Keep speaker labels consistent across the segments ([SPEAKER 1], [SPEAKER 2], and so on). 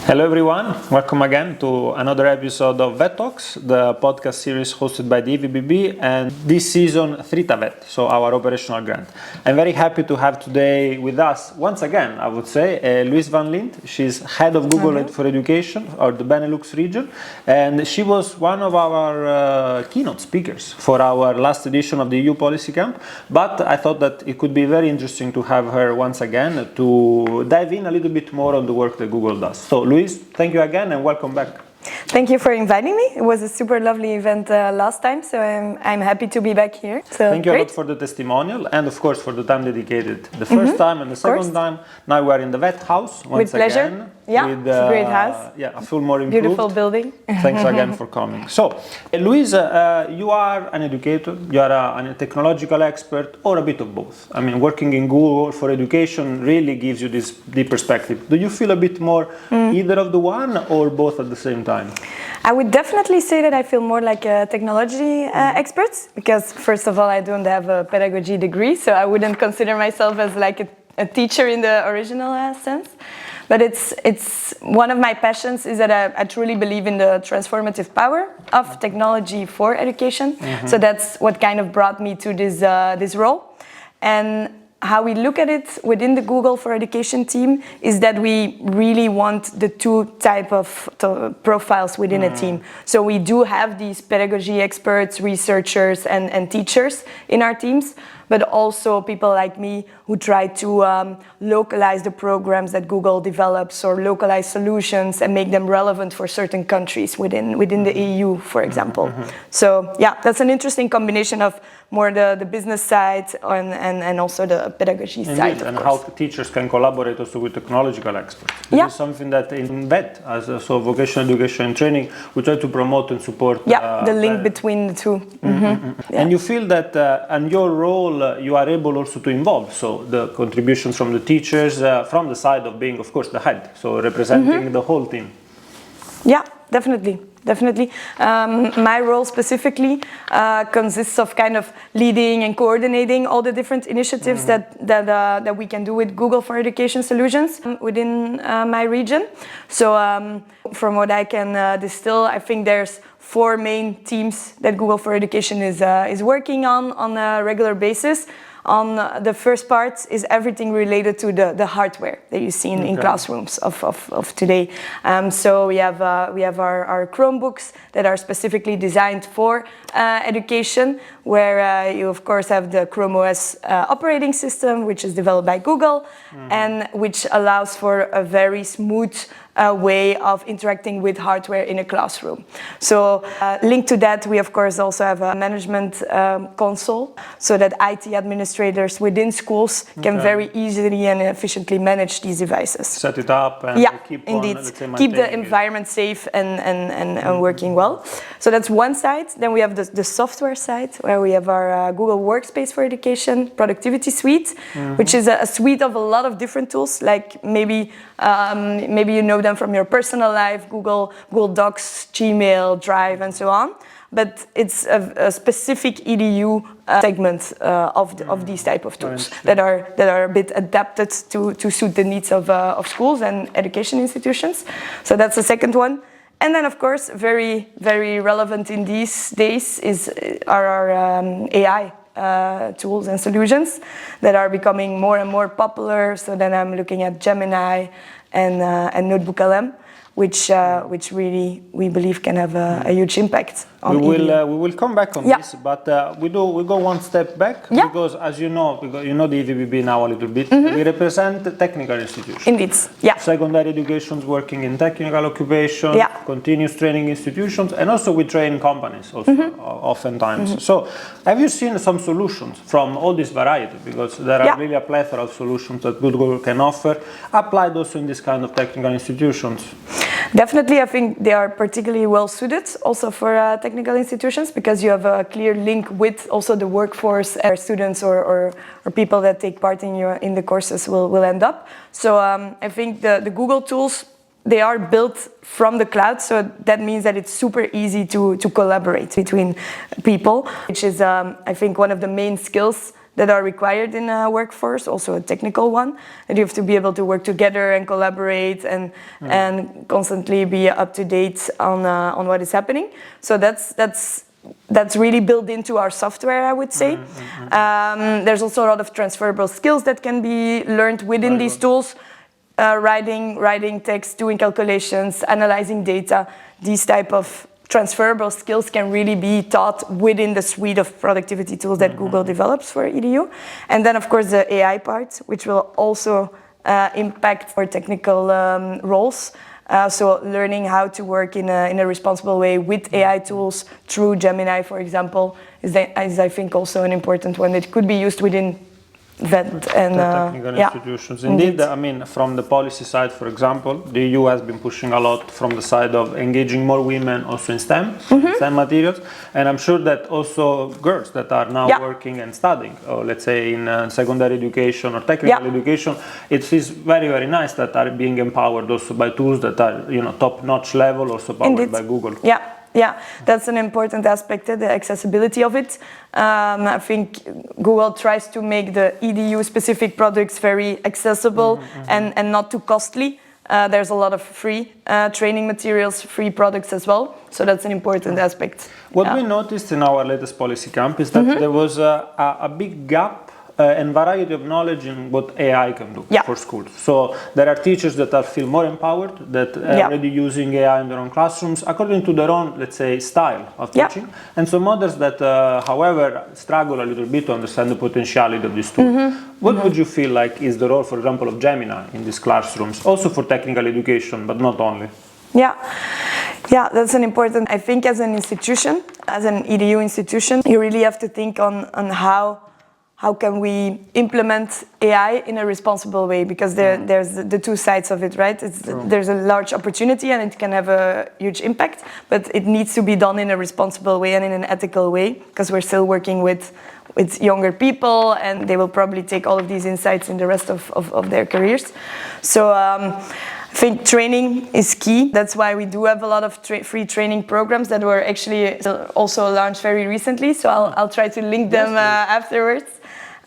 [SPEAKER 1] Hello everyone, welcome again to another episode of Vet Talks, the podcast series hosted by the EVBB and this season Vet, so our operational grant. I'm very happy to have today with us, once again I would say, Louise Van Lint. She's head of Google for Education or the Benelux region, and she was one of our keynote speakers for our last edition of the EU Policy Camp, but I thought that it could be very interesting to have her once again to dive in a little bit more on the work that Google does. So Louise, thank you again and welcome back.
[SPEAKER 2] Thank you for inviting me. It was a super lovely event last time, so I'm happy to be back here. So
[SPEAKER 1] thank you a lot for the testimonial and of course for the time dedicated the first time and the second time. Now we're in the Vet House once
[SPEAKER 2] with pleasure.
[SPEAKER 1] Again.
[SPEAKER 2] Yeah,
[SPEAKER 1] with,
[SPEAKER 2] it's a great house.
[SPEAKER 1] Yeah, a full more improved.
[SPEAKER 2] Beautiful building.
[SPEAKER 1] Thanks again for coming. So, Louise, you are an educator, you are a technological expert, or a bit of both. I mean, working in Google for education really gives you this deep perspective. Do you feel a bit more either of the one or both at the same time?
[SPEAKER 2] I would definitely say that I feel more like a technology expert, because first of all, I don't have a pedagogy degree, so I wouldn't consider myself as like a teacher in the original sense. But it's one of my passions is that I truly believe in the transformative power of technology for education. So that's what kind of brought me to this role. And how we look at it within the Google for Education team is that we really want the two type of profiles within a team. So we do have these pedagogy experts, researchers and teachers in our teams, but also people like me who try to localize the programs that Google develops or localize solutions and make them relevant for certain countries within the EU, for example. So yeah, that's an interesting combination of more the business side and also the pedagogy side.
[SPEAKER 1] And how teachers can collaborate also with technological experts. This is something that in VET, as so vocational education and training, we try to promote and support.
[SPEAKER 2] The link between the two.
[SPEAKER 1] And you feel that and your role, you are able also to involve, so the contributions from the teachers, from the side of being, of course, the head, so representing the whole team.
[SPEAKER 2] Yeah, definitely. My role specifically consists of kind of leading and coordinating all the different initiatives that we can do with Google for Education solutions within my region. So from what I can distill, I think there's 4 main teams that Google for Education is working on a regular basis. On the first part is everything related to the hardware that you see in classrooms of today. So we have our Chromebooks that are specifically designed for education, where you of course have the Chrome OS operating system, which is developed by Google, and which allows for a very smooth way of interacting with hardware in a classroom. So linked to that, we of course also have a management console, so that IT administrators within schools can very easily and efficiently manage these devices.
[SPEAKER 1] Set it up and
[SPEAKER 2] keep the environment safe and working well. So that's one side. Then we have the software side, where we have our Google Workspace for Education Productivity Suite, which is a suite of a lot of different tools, like maybe you know them from your personal life, Google Docs, Gmail, Drive, and so on. But it's a specific EDU segment of these type of tools that are a bit adapted to suit the needs of schools and education institutions. So that's the second one. And then, of course, very, very relevant in these days are our AI tools and solutions that are becoming more and more popular. So then I'm looking at Gemini and Notebook LM, which really we believe can have a huge impact on
[SPEAKER 1] we will come back on this, but we go one step back because, as you know the EVBB now a little bit, we represent technical institutions.
[SPEAKER 2] Indeed,
[SPEAKER 1] Secondary education working in technical occupation, continuous training institutions, and also we train companies also oftentimes. So have you seen some solutions from all this variety, because there are really a plethora of solutions that Google can offer, applied also in this kind of technical institutions?
[SPEAKER 2] Definitely, I think they are particularly well suited also for technical institutions, because you have a clear link with also the workforce, students or people that take part in the courses will end up. So I think the Google tools, they are built from the cloud, so that means that it's super easy to collaborate between people, which is I think one of the main skills that are required in a workforce, also a technical one, that you have to be able to work together and collaborate and constantly be up to date on what is happening. So that's really built into our software, I would say. There's also a lot of transferable skills that can be learned within these tools. Writing text, doing calculations, analyzing data. These type of transferable skills can really be taught within the suite of productivity tools that Google develops for EDU. And then, of course, the AI part, which will also impact our technical roles. So learning how to work in a responsible way with AI tools through Gemini, for example, is I think also an important one that could be used within VET and
[SPEAKER 1] technical institutions. Indeed, I mean, from the policy side, for example, the EU has been pushing a lot from the side of engaging more women also in STEM, STEM materials, and I'm sure that also girls that are now working and studying, or let's say in secondary education or technical education, it is very, very nice that are being empowered also by tools that are, top-notch level, also powered by Google.
[SPEAKER 2] Yeah, that's an important aspect, the accessibility of it. I think Google tries to make the EDU-specific products very accessible and not too costly. There's a lot of free training materials, free products as well. So that's an important aspect.
[SPEAKER 1] What we noticed in our latest policy camp is that there was a big gap and variety of knowledge in what AI can do for schools. So there are teachers that feel more empowered, that are already using AI in their own classrooms according to their own, let's say, style of teaching, and some others that, however, struggle a little bit to understand the potentiality of this tool. What would you feel like is the role, for example, of Gemini in these classrooms, also for technical education, but not only?
[SPEAKER 2] Yeah, that's an important. I think as an institution, as an EDU institution, you really have to think on how can we implement AI in a responsible way? Because there's the two sides of it, right? There's a large opportunity and it can have a huge impact, but it needs to be done in a responsible way and in an ethical way, because we're still working with younger people and they will probably take all of these insights in the rest of their careers. So I think training is key. That's why we do have a lot of free training programs that were actually also launched very recently. So I'll try to link them afterwards.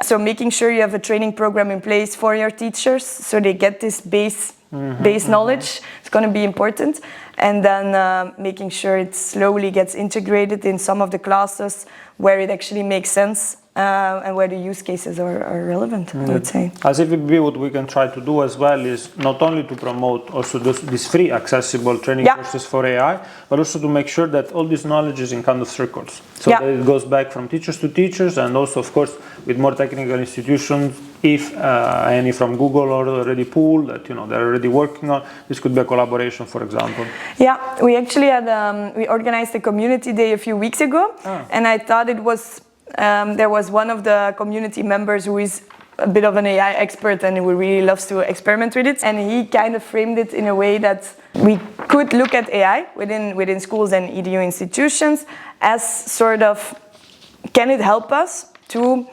[SPEAKER 2] So making sure you have a training program in place for your teachers so they get this base knowledge is going to be important. And then making sure it slowly gets integrated in some of the classes where it actually makes sense and where the use cases are relevant, I would say.
[SPEAKER 1] As EVBB, what we can try to do as well is not only to promote also these free accessible training courses for AI, but also to make sure that all this knowledge is in kind of circles. So that it goes back from teachers to teachers, and also, of course, with more technical institutions, if any from Google are already pooled, that they're already working on, this could be a collaboration, for example.
[SPEAKER 2] Yeah, we actually had, we organized a community day a few weeks ago, and I thought it was, there was one of the community members who is a bit of an AI expert and who really loves to experiment with it, and he kind of framed it in a way that we could look at AI within schools and EDU institutions as sort of, can it help us to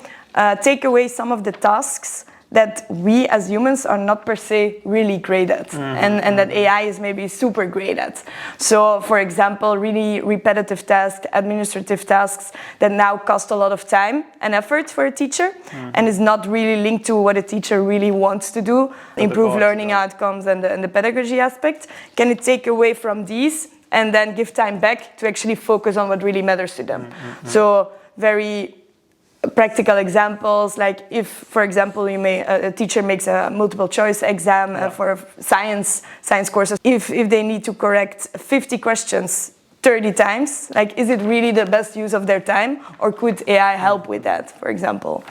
[SPEAKER 2] take away some of the tasks that we as humans are not per se really great at, and that AI is maybe super great at. So, for example, really repetitive tasks, administrative tasks that now cost a lot of time and effort for a teacher, and is not really linked to what a teacher really wants to do, improve learning outcomes and the pedagogy aspect. Can it take away from these and then give time back to actually focus on what really matters to them? So, very practical examples, like if, for example, a teacher makes a multiple choice exam for science courses, if they need to correct 50 questions 30 times, like, is it really the best use of their time, or could AI help with that, for example?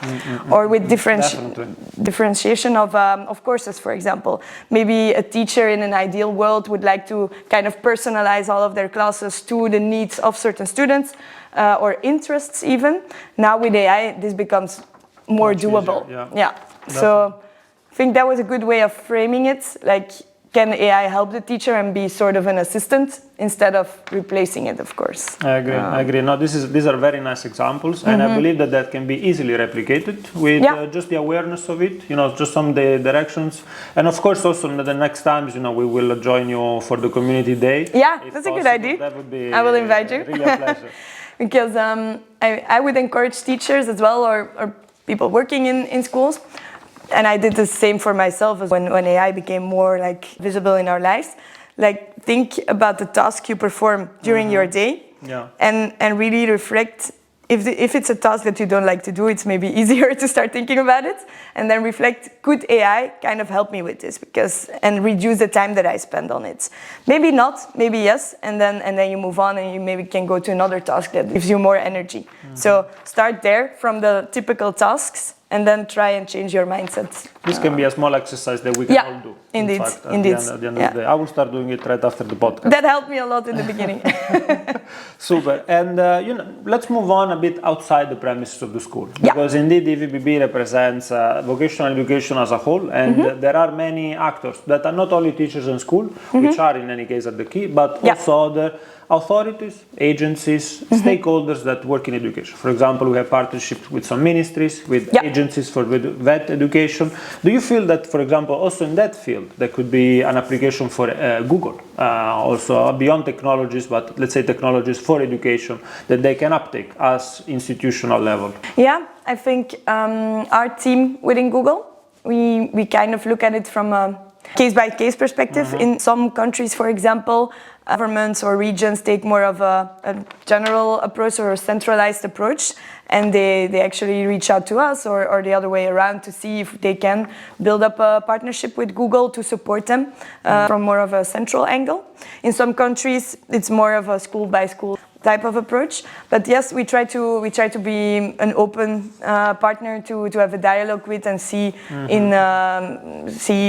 [SPEAKER 2] Or with differentiation of courses, for example. Maybe a teacher in an ideal world would like to kind of personalize all of their classes to the needs of certain students, or interests even. Now with AI, this becomes more doable. So I think that was a good way of framing it. Like, can AI help the teacher and be sort of an assistant instead of replacing it, of course?
[SPEAKER 1] I agree. No, these are very nice examples, and I believe that can be easily replicated with just the awareness of it, just some directions. And of course, also the next times, we will join you for the community day.
[SPEAKER 2] Yeah, that's a good idea.
[SPEAKER 1] That would be
[SPEAKER 2] I will invite you.
[SPEAKER 1] Really a pleasure.
[SPEAKER 2] Because I would encourage teachers as well, or people working in schools. And I did the same for myself as when AI became more like visible in our lives. Like think about the task you perform during your day, and really reflect. If it's a task that you don't like to do, it's maybe easier to start thinking about it, and then reflect, could AI kind of help me with this, and reduce the time that I spend on it? Maybe not, maybe yes, and then you move on and you maybe can go to another task that gives you more energy. So start there from the typical tasks, and then try and change your mindset.
[SPEAKER 1] This can be a small exercise that we can all do.
[SPEAKER 2] Indeed,
[SPEAKER 1] in fact,
[SPEAKER 2] indeed.
[SPEAKER 1] At the end of the day. I will start doing it right after the podcast.
[SPEAKER 2] That helped me a lot in the beginning.
[SPEAKER 1] Super. And let's move on a bit outside the premises of the school, because indeed EVBB represents vocational education as a whole, and there are many actors that are not only teachers in school, which are in any case at the key, but also other authorities, agencies, stakeholders that work in education. For example, we have partnerships with some ministries, with agencies for vet education. Do you feel that, for example, also in that field, there could be an application for Google, also beyond technologies, but let's say technologies for education, that they can uptake as institutional level? Yeah,
[SPEAKER 2] I think our team within Google, we kind of look at it from a case-by-case perspective. In some countries, for example, governments or regions take more of a general approach or a centralized approach, and they actually reach out to us or the other way around to see if they can build up a partnership with Google to support them from more of a central angle. In some countries, it's more of a school-by-school type of approach, but yes, we try to be an open partner to have a dialogue with and see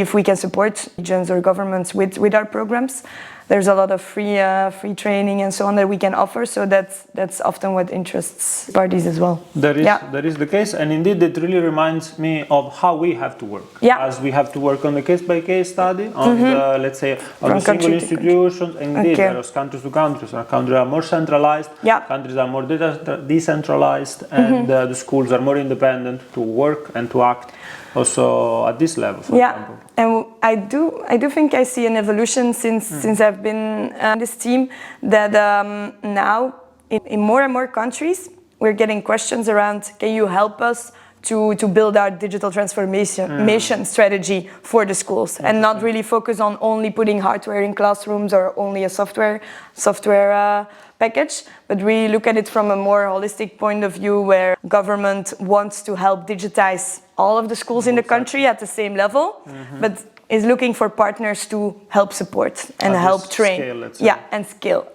[SPEAKER 2] if we can support regions or governments with our programs. There's a lot of free training and so on that we can offer, so that's often what interests parties as well.
[SPEAKER 1] That is the case, and indeed it really reminds me of how we have to work. As we have to work on the case-by-case study, on the, let's say, on the single institutions, and indeed there are countries to countries. Our countries are more centralized, countries are more decentralized, and the schools are more independent to work and to act also at this level, for example.
[SPEAKER 2] And I do think I see an evolution since I've been on this team, that now in more and more countries we're getting questions around, can you help us to build our digital transformation strategy for the schools, and not really focus on only putting hardware in classrooms or only a software package, but really look at it from a more holistic point of view, where government wants to help digitize all of the schools in the country at the same level, but is looking for partners to help support and help train. And scale.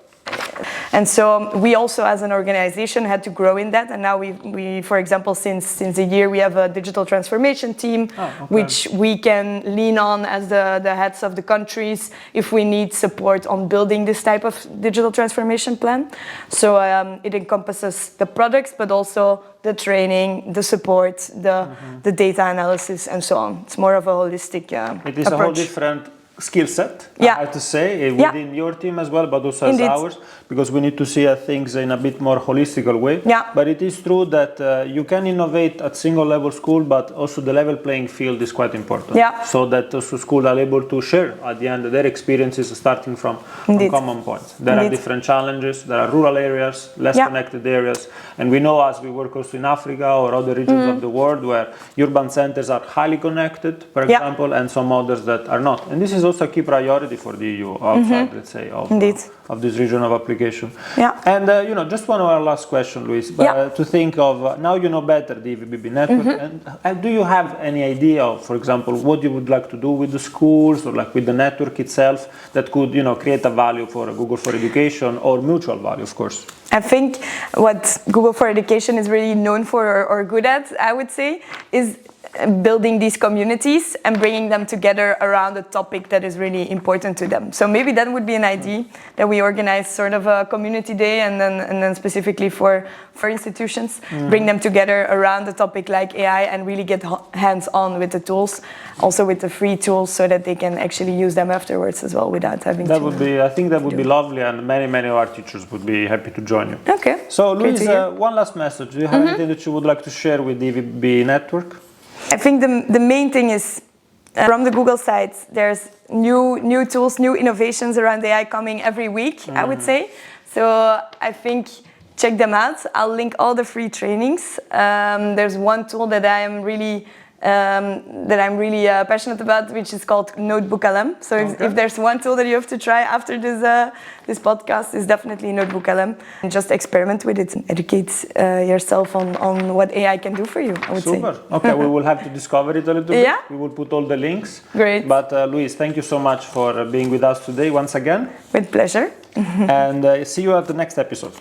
[SPEAKER 2] And so we also, as an organization, had to grow in that. And now we for example, since a year, we have a digital transformation team, which we can lean on as the heads of the countries if we need support on building this type of digital transformation plan. So it encompasses the products, but also the training, the support, the data analysis, and so on. It's more of a holistic
[SPEAKER 1] It is
[SPEAKER 2] approach.
[SPEAKER 1] A whole different skill set, I have to say, within your team as well, but also as ours, because we need to see things in a bit more holistical way. But it is true that you can innovate at single level school, but also the level playing field is quite important. So that also schools are able to share at the end their experiences starting from common points. There are different challenges, there are rural areas, less connected areas, and we know, as we work also in Africa or other regions of the world, where urban centers are highly connected, for example, and some others that are not. And this is also a key priority for the EU outside, let's say, of this region of application. And just one of our last question, Louise, to think of, now you know better the EVBB network, and do you have any idea of, for example, what you would like to do with the schools or like with the network itself that could, create a value for Google for Education, or mutual value, of course?
[SPEAKER 2] I think what Google for Education is really known for, or good at, I would say, is building these communities and bringing them together around a topic that is really important to them. So maybe that would be an idea, that we organize sort of a community day, and then specifically for institutions, bring them together around a topic like AI, and really get hands-on with the tools, also with the free tools, so that they can actually use them afterwards as well without having to.
[SPEAKER 1] I think that would be lovely, and many of our teachers would be happy to join you.
[SPEAKER 2] Okay.
[SPEAKER 1] So Louise, one last message. Do you have anything that you would like to share with the EVBB network?
[SPEAKER 2] I think the main thing is, from the Google side, there's new tools, new innovations around AI coming every week, I would say. So I think check them out. I'll link all the free trainings. There's one tool that I'm really passionate about, which is called Notebook LM. So if there's one tool that you have to try after this podcast, is definitely Notebook LM. And just experiment with it and educate yourself on what AI can do for you, I would say.
[SPEAKER 1] Super. Okay, we will have to discover it a little bit.
[SPEAKER 2] Yeah.
[SPEAKER 1] We will put all the links.
[SPEAKER 2] Great.
[SPEAKER 1] But Louise, thank you so much for being with us today once again.
[SPEAKER 2] With pleasure.
[SPEAKER 1] And see you at the next episode.